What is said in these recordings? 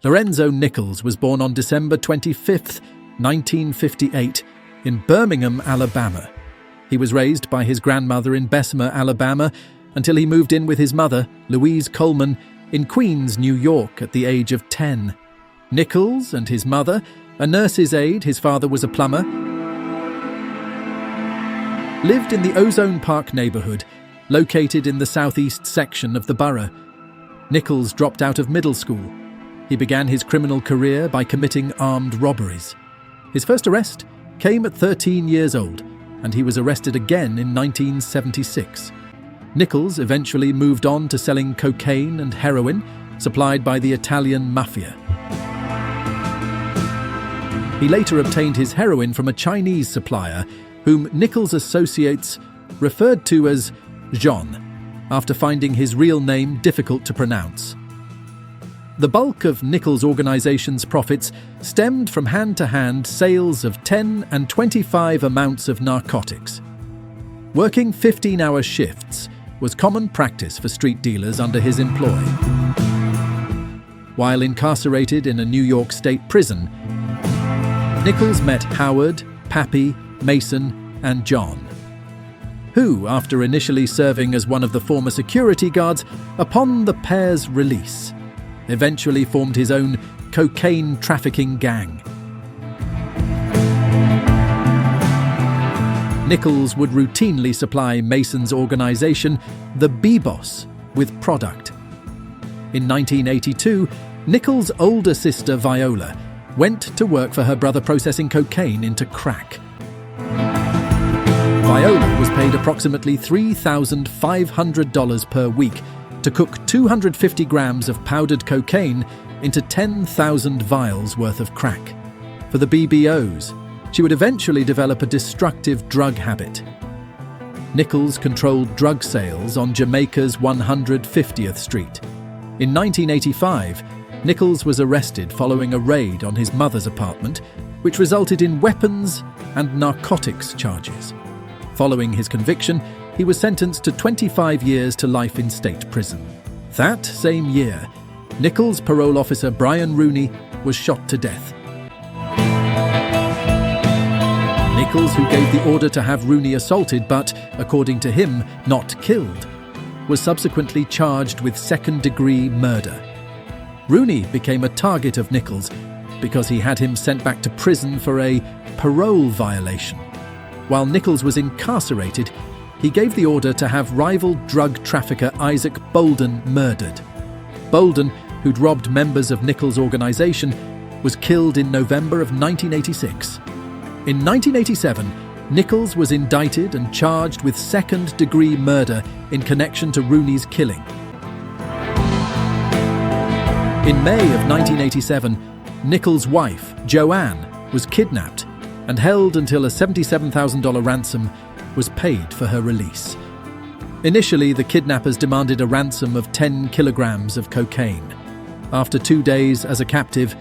Lorenzo Nichols was born on December 25, 1958, in Birmingham, Alabama. He was raised by his grandmother in Bessemer, Alabama, until he moved in with his mother, Louise Coleman, in Queens, New York, at the age of 10. Nichols and his mother, a nurse's aide, his father was a plumber, lived in the Ozone Park neighborhood, located in the southeast section of the borough. Nichols dropped out of middle school. He began his criminal career by committing armed robberies. His first arrest came at 13 years old, and he was arrested again in 1976. Nichols eventually moved on to selling cocaine and heroin supplied by the Italian mafia. He later obtained his heroin from a Chinese supplier whom Nichols' associates referred to as Jean, after finding his real name difficult to pronounce. The bulk of Nichols' organization's profits stemmed from hand-to-hand sales of 10 and 25 amounts of narcotics. Working 15-hour shifts was common practice for street dealers under his employ. While incarcerated in a New York state prison, Nichols met Howard, Pappy, Mason, and John, who, after initially serving as one of the former security guards, upon the pair's release, eventually formed his own cocaine trafficking gang. Nichols would routinely supply Mason's organization, the B-Boss, with product. In 1982, Nichols' older sister, Viola, went to work for her brother processing cocaine into crack. Viola was paid approximately $3,500 per week to cook 250 grams of powdered cocaine into 10,000 vials worth of crack. For the BBOs, she would eventually develop a destructive drug habit. Nichols controlled drug sales on Jamaica's 150th Street. In 1985, Nichols was arrested following a raid on his mother's apartment, which resulted in weapons and narcotics charges. Following his conviction, he was sentenced to 25 years to life in state prison. That same year, Nichols' parole officer Brian Rooney was shot to death. Nichols, who gave the order to have Rooney assaulted but, according to him, not killed, was subsequently charged with second-degree murder. Rooney became a target of Nichols because he had him sent back to prison for a parole violation. While Nichols was incarcerated, he gave the order to have rival drug trafficker Isaac Bolden murdered. Bolden, who'd robbed members of Nichols' organization, was killed in November of 1986. In 1987, Nichols was indicted and charged with second-degree murder in connection to Rooney's killing. In May of 1987, Nichols' wife, Joanne, was kidnapped and held until a $77,000 ransom was paid for her release. Initially, the kidnappers demanded a ransom of 10 kilograms of cocaine. After 2 days as a captive,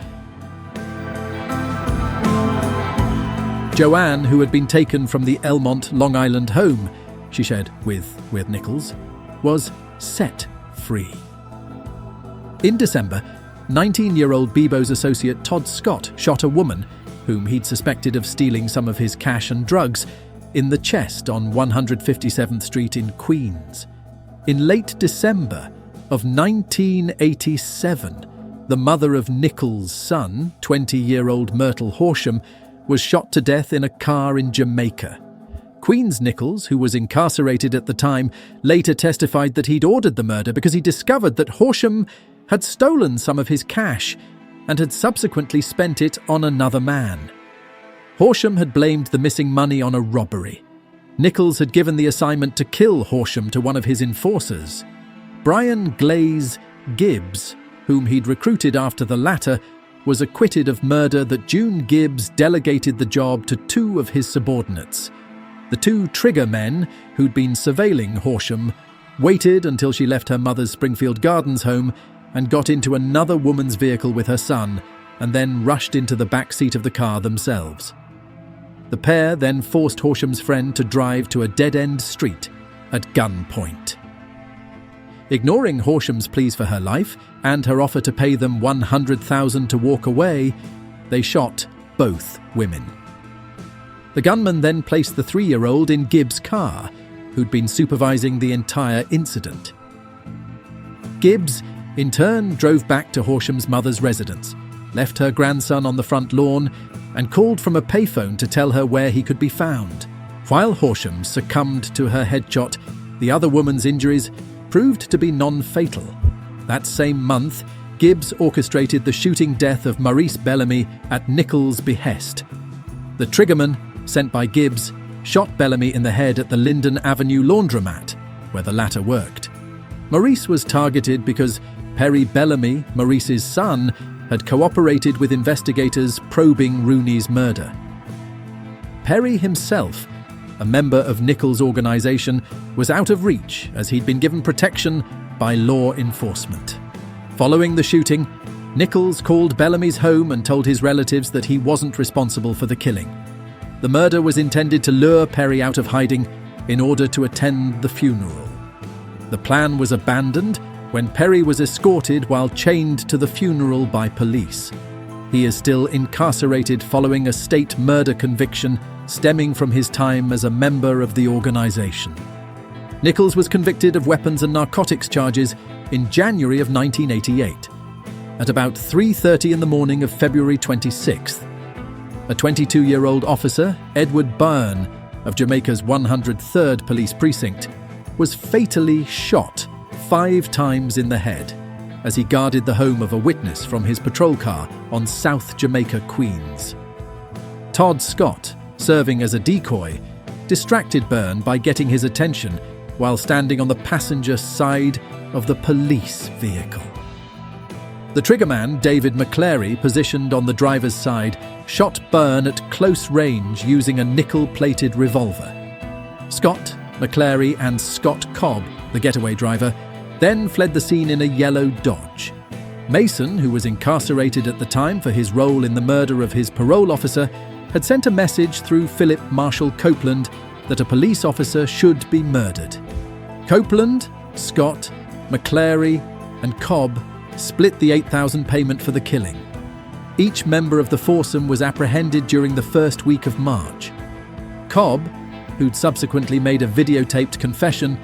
Joanne, who had been taken from the Elmont, Long Island home she shared with Nichols, was set free. In December, 19-year-old Bebo's associate Todd Scott shot a woman, whom he'd suspected of stealing some of his cash and drugs, in the chest on 157th Street in Queens. In late December of 1987, the mother of Nichols' son, 20-year-old Myrtle Horsham, was shot to death in a car in Jamaica. Queens Nichols, who was incarcerated at the time, later testified that he'd ordered the murder because he discovered that Horsham had stolen some of his cash and had subsequently spent it on another man. Horsham had blamed the missing money on a robbery. Nichols had given the assignment to kill Horsham to one of his enforcers. Brian Glaze Gibbs, whom he'd recruited after the latter, was acquitted of murder that June Gibbs delegated the job to 2 of his subordinates. The 2 trigger men, who'd been surveilling Horsham, waited until she left her mother's Springfield Gardens home and got into another woman's vehicle with her son, and then rushed into the back seat of the car themselves. The pair then forced Horsham's friend to drive to a dead-end street at gunpoint. Ignoring Horsham's pleas for her life and her offer to pay them $100,000 to walk away, they shot both women. The gunman then placed the 3-year-old in Gibbs' car, who'd been supervising the entire incident. Gibbs, in turn, drove back to Horsham's mother's residence, left her grandson on the front lawn, and called from a payphone to tell her where he could be found. While Horsham succumbed to her headshot, the other woman's injuries proved to be non-fatal. That same month, Gibbs orchestrated the shooting death of Maurice Bellamy at Nichols' behest. The triggerman, sent by Gibbs, shot Bellamy in the head at the Linden Avenue laundromat, where the latter worked. Maurice was targeted because Perry Bellamy, Maurice's son, had cooperated with investigators probing Rooney's murder. Perry himself, a member of Nichols' organization, was out of reach as he'd been given protection by law enforcement. Following the shooting, Nichols called Bellamy's home and told his relatives that he wasn't responsible for the killing. The murder was intended to lure Perry out of hiding in order to attend the funeral. The plan was abandoned when Perry was escorted while chained to the funeral by police. He is still incarcerated following a state murder conviction stemming from his time as a member of the organization. Nichols was convicted of weapons and narcotics charges in January of 1988. At about 3:30 in the morning of February 26th, a 22-year-old officer, Edward Byrne, of Jamaica's 103rd Police Precinct, was fatally shot 5 times in the head as he guarded the home of a witness from his patrol car on South Jamaica, Queens. Todd Scott, serving as a decoy, distracted Byrne by getting his attention while standing on the passenger side of the police vehicle. The triggerman, David McClary, positioned on the driver's side, shot Byrne at close range using a nickel-plated revolver. Scott, McClary and Scott Cobb, the getaway driver, then fled the scene in a yellow Dodge. Mason, who was incarcerated at the time for his role in the murder of his parole officer, had sent a message through Philip Marshall Copeland that a police officer should be murdered. Copeland, Scott, McClary and Cobb split the $8,000 payment for the killing. Each member of the foursome was apprehended during the first week of March. Cobb, who'd subsequently made a videotaped confession,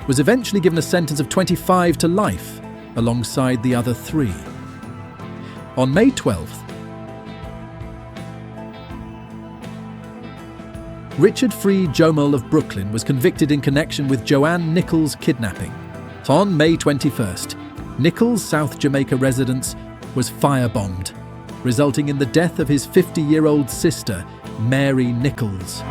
was eventually given a sentence of 25 to life, alongside the other 3. On May 12th, Richard Free Jomel of Brooklyn was convicted in connection with Joanne Nichols' kidnapping. On May 21st, Nichols' South Jamaica residence was firebombed, resulting in the death of his 50-year-old sister, Mary Nichols.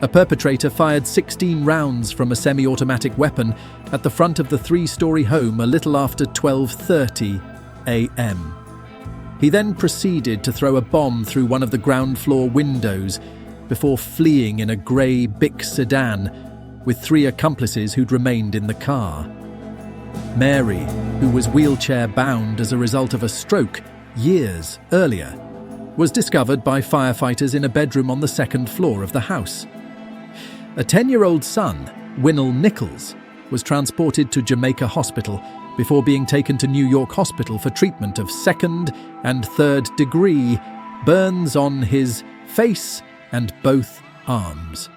A perpetrator fired 16 rounds from a semi-automatic weapon at the front of the 3-story home a little after 12:30 a.m. He then proceeded to throw a bomb through one of the ground floor windows before fleeing in a grey Bic sedan with 3 accomplices who'd remained in the car. Mary, who was wheelchair-bound as a result of a stroke years earlier, was discovered by firefighters in a bedroom on the 2nd floor of the house. A 10-year-old son, Winnell Nichols, was transported to Jamaica Hospital before being taken to New York Hospital for treatment of 2nd and 3rd degree burns on his face and both arms.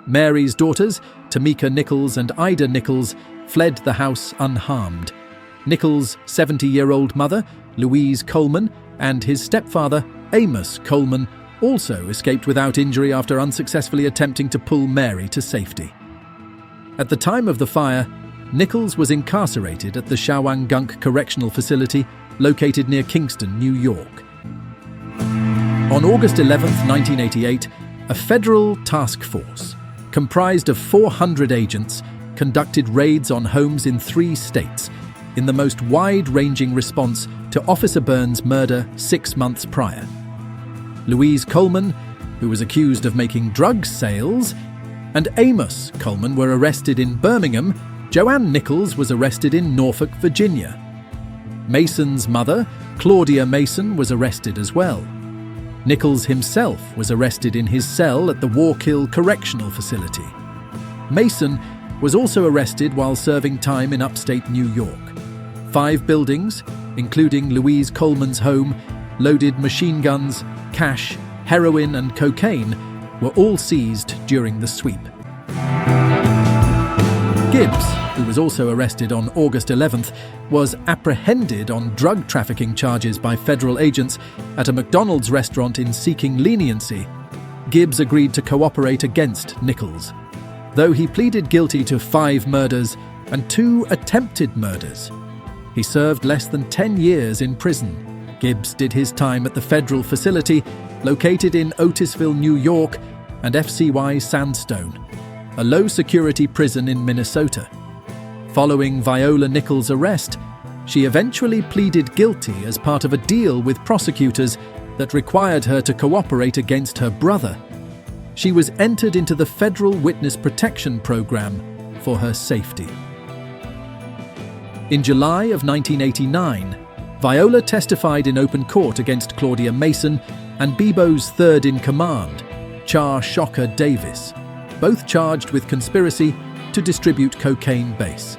Mary's daughters, Tamika Nichols and Ida Nichols, fled the house unharmed. Nichols' 70-year-old mother, Louise Coleman, and his stepfather, Amos Coleman, also escaped without injury after unsuccessfully attempting to pull Mary to safety. At the time of the fire, Nichols was incarcerated at the Shawangunk Correctional Facility, located near Kingston, New York. On August 11, 1988, a federal task force, comprised of 400 agents, conducted raids on homes in 3 states, in the most wide-ranging response to Officer Byrne's murder 6 months prior. Louise Coleman, who was accused of making drug sales, and Amos Coleman were arrested in Birmingham. Joanne Nichols was arrested in Norfolk, Virginia. Mason's mother, Claudia Mason, was arrested as well. Nichols himself was arrested in his cell at the Wallkill Correctional Facility. Mason was also arrested while serving time in upstate New York. 5 buildings, including Louise Coleman's home, loaded machine guns, cash, heroin and cocaine, were all seized during the sweep. Gibbs, who was also arrested on August 11th, was apprehended on drug trafficking charges by federal agents at a McDonald's restaurant in seeking leniency. Gibbs agreed to cooperate against Nichols, though he pleaded guilty to 5 murders and 2 attempted murders. He served less than 10 years in prison. Gibbs did his time at the federal facility located in Otisville, New York, and FCY Sandstone, a low-security prison in Minnesota. Following Viola Nichols' arrest, she eventually pleaded guilty as part of a deal with prosecutors that required her to cooperate against her brother. She was entered into the Federal Witness Protection Program for her safety. In July of 1989, Viola testified in open court against Claudia Mason and Bebo's third-in-command, Char Shocker Davis, both charged with conspiracy to distribute cocaine base.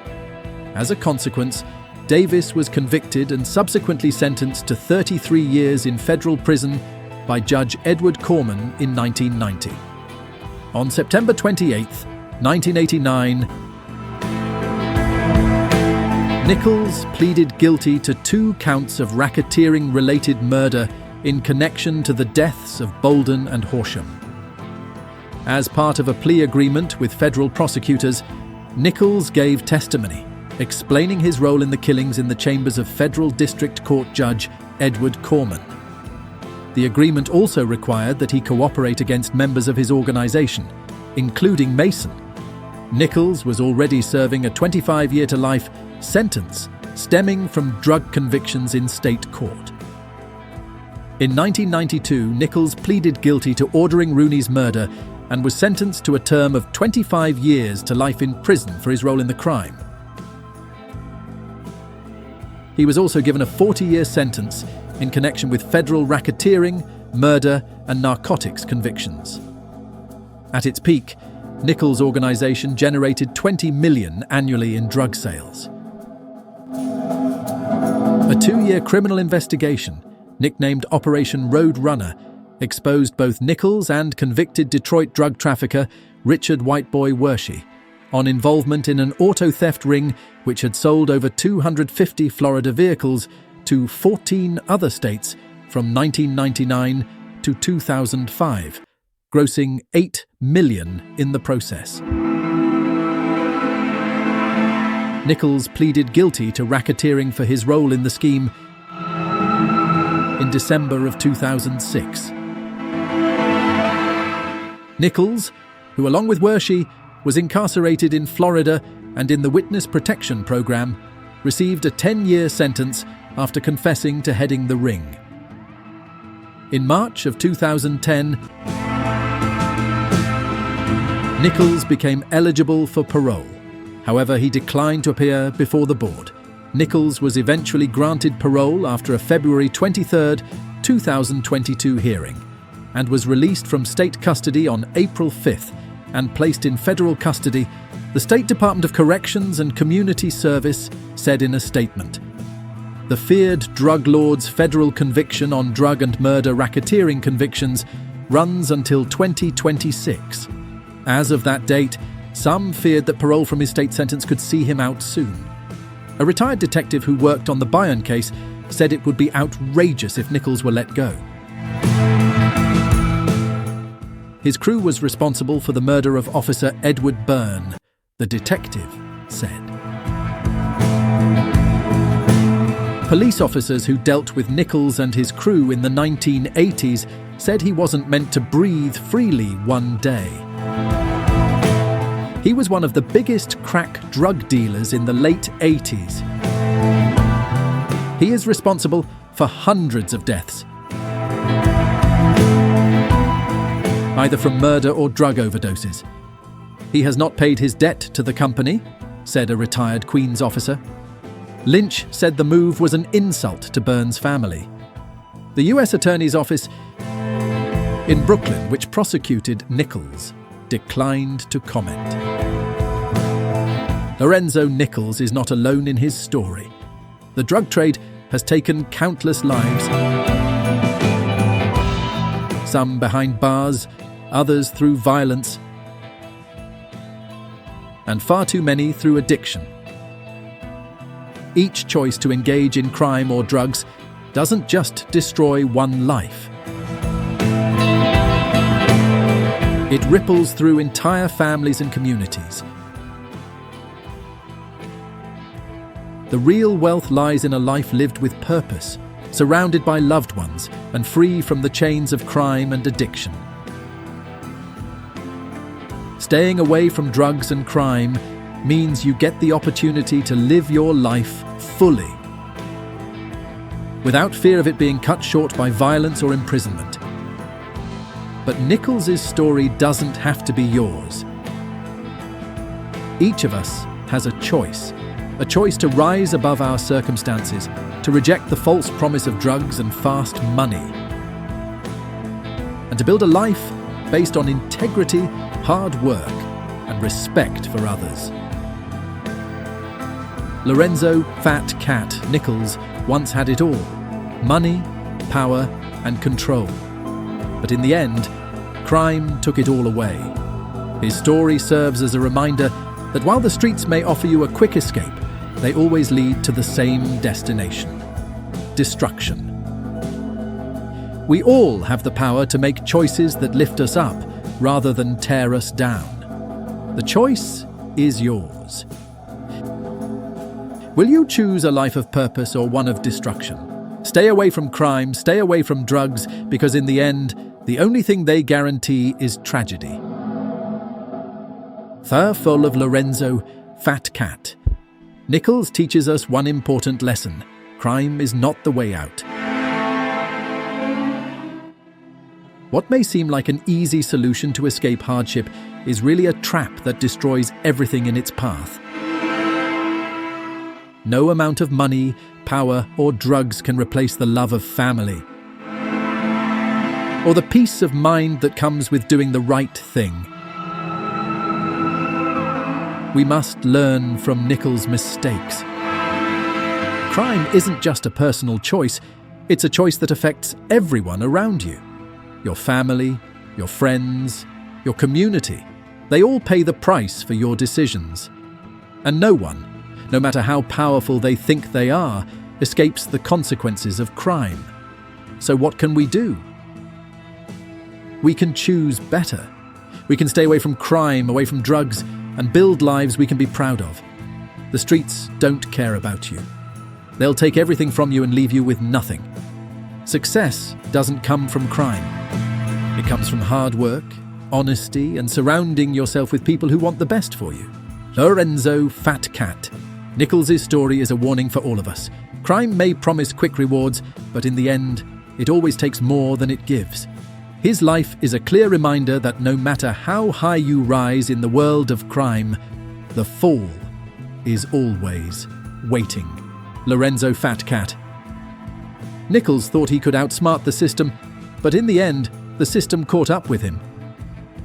As a consequence, Davis was convicted and subsequently sentenced to 33 years in federal prison by Judge Edward Corman in 1990. On September 28, 1989, Nichols pleaded guilty to 2 counts of racketeering-related murder in connection to the deaths of Bolden and Horsham. As part of a plea agreement with federal prosecutors, Nichols gave testimony, explaining his role in the killings in the chambers of Federal District Court Judge Edward Corman. The agreement also required that he cooperate against members of his organization, including Mason. Nichols was already serving a 25-year-to-life sentence stemming from drug convictions in state court. In 1992, Nichols pleaded guilty to ordering Rooney's murder and was sentenced to a term of 25 years to life in prison for his role in the crime. He was also given a 40-year sentence in connection with federal racketeering, murder, and narcotics convictions. At its peak, Nichols' organization generated $20 million annually in drug sales. A 2-year criminal investigation, nicknamed Operation Roadrunner, exposed both Nichols and convicted Detroit drug trafficker Richard Whiteboy Wershey on involvement in an auto theft ring which had sold over 250 Florida vehicles to 14 other states from 1999 to 2005, grossing $8 million in the process. Nichols pleaded guilty to racketeering for his role in the scheme in December of 2006. Nichols, who along with Wershey was incarcerated in Florida and in the Witness Protection Program, received a 10-year sentence after confessing to heading the ring. In March of 2010, Nichols became eligible for parole. However, he declined to appear before the board. Nichols was eventually granted parole after a February 23, 2022 hearing, and was released from state custody on April 5th and placed in federal custody, the State Department of Corrections and Community Service said in a statement. The feared drug lord's federal conviction on drug and murder racketeering convictions runs until 2026. As of that date, some feared that parole from his state sentence could see him out soon. A retired detective who worked on the Byrne case said it would be outrageous if Nichols were let go. His crew was responsible for the murder of Officer Edward Byrne, the detective said. Police officers who dealt with Nichols and his crew in the 1980s said he wasn't meant to breathe freely one day. He was one of the biggest crack drug dealers in the late 80s. He is responsible for hundreds of deaths, either from murder or drug overdoses. He has not paid his debt to the company, said a retired Queens officer. Lynch said the move was an insult to Byrne's family. The U.S. Attorney's Office in Brooklyn, which prosecuted Nichols, declined to comment. Lorenzo Nichols is not alone in his story. The drug trade has taken countless lives, some behind bars, others through violence, and far too many through addiction. Each choice to engage in crime or drugs doesn't just destroy one life. It ripples through entire families and communities. The real wealth lies in a life lived with purpose, surrounded by loved ones, and free from the chains of crime and addiction. Staying away from drugs and crime means you get the opportunity to live your life fully, without fear of it being cut short by violence or imprisonment. But Nichols' story doesn't have to be yours. Each of us has a choice to rise above our circumstances, to reject the false promise of drugs and fast money, and to build a life based on integrity, hard work, and respect for others. Lorenzo "Fat Cat" Nichols once had it all: money, power, and control. But in the end, crime took it all away. His story serves as a reminder that while the streets may offer you a quick escape, they always lead to the same destination: destruction. We all have the power to make choices that lift us up rather than tear us down. The choice is yours. Will you choose a life of purpose or one of destruction? Stay away from crime, stay away from drugs, because in the end, the only thing they guarantee is tragedy. Full of Lorenzo "Fat Cat" Nichols teaches us one important lesson: crime is not the way out. What may seem like an easy solution to escape hardship is really a trap that destroys everything in its path. No amount of money, power, or drugs can replace the love of family, or the peace of mind that comes with doing the right thing. We must learn from Nichols' mistakes. Crime isn't just a personal choice, it's a choice that affects everyone around you. Your family, your friends, your community. They all pay the price for your decisions. And no one, no matter how powerful they think they are, escapes the consequences of crime. So what can we do? We can choose better. We can stay away from crime, away from drugs, and build lives we can be proud of. The streets don't care about you. They'll take everything from you and leave you with nothing. Success doesn't come from crime. It comes from hard work, honesty, and surrounding yourself with people who want the best for you. Lorenzo "Fat Cat" Nichols' story is a warning for all of us. Crime may promise quick rewards, but in the end, it always takes more than it gives. His life is a clear reminder that no matter how high you rise in the world of crime, the fall is always waiting. Lorenzo "Fat Cat" Nichols thought he could outsmart the system, but in the end, the system caught up with him.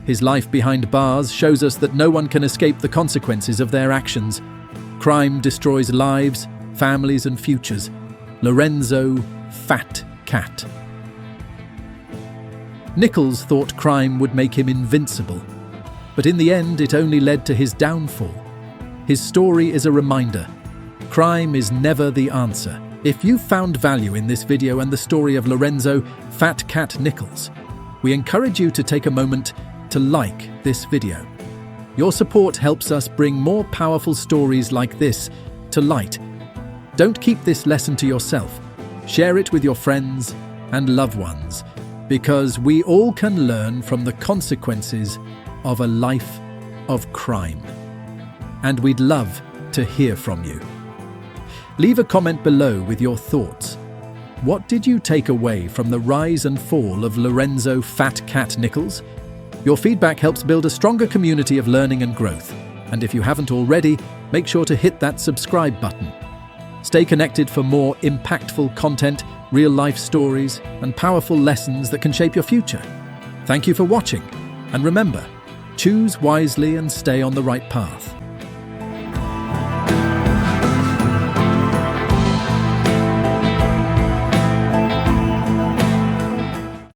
His life behind bars shows us that no one can escape the consequences of their actions. Crime destroys lives, families, and futures. Lorenzo "Fat Cat" Nichols thought crime would make him invincible, but in the end it only led to his downfall. His story is a reminder: crime is never the answer. If you found value in this video and the story of Lorenzo "Fat Cat" Nichols, we encourage you to take a moment to like this video. Your support helps us bring more powerful stories like this to light. Don't keep this lesson to yourself. Share it with your friends and loved ones, because we all can learn from the consequences of a life of crime. And we'd love to hear from you. Leave a comment below with your thoughts. What did you take away from the rise and fall of Lorenzo "Fat Cat" Nichols? Your feedback helps build a stronger community of learning and growth. And if you haven't already, make sure to hit that subscribe button. Stay connected for more impactful content, real-life stories, and powerful lessons that can shape your future. Thank you for watching, and remember, choose wisely and stay on the right path.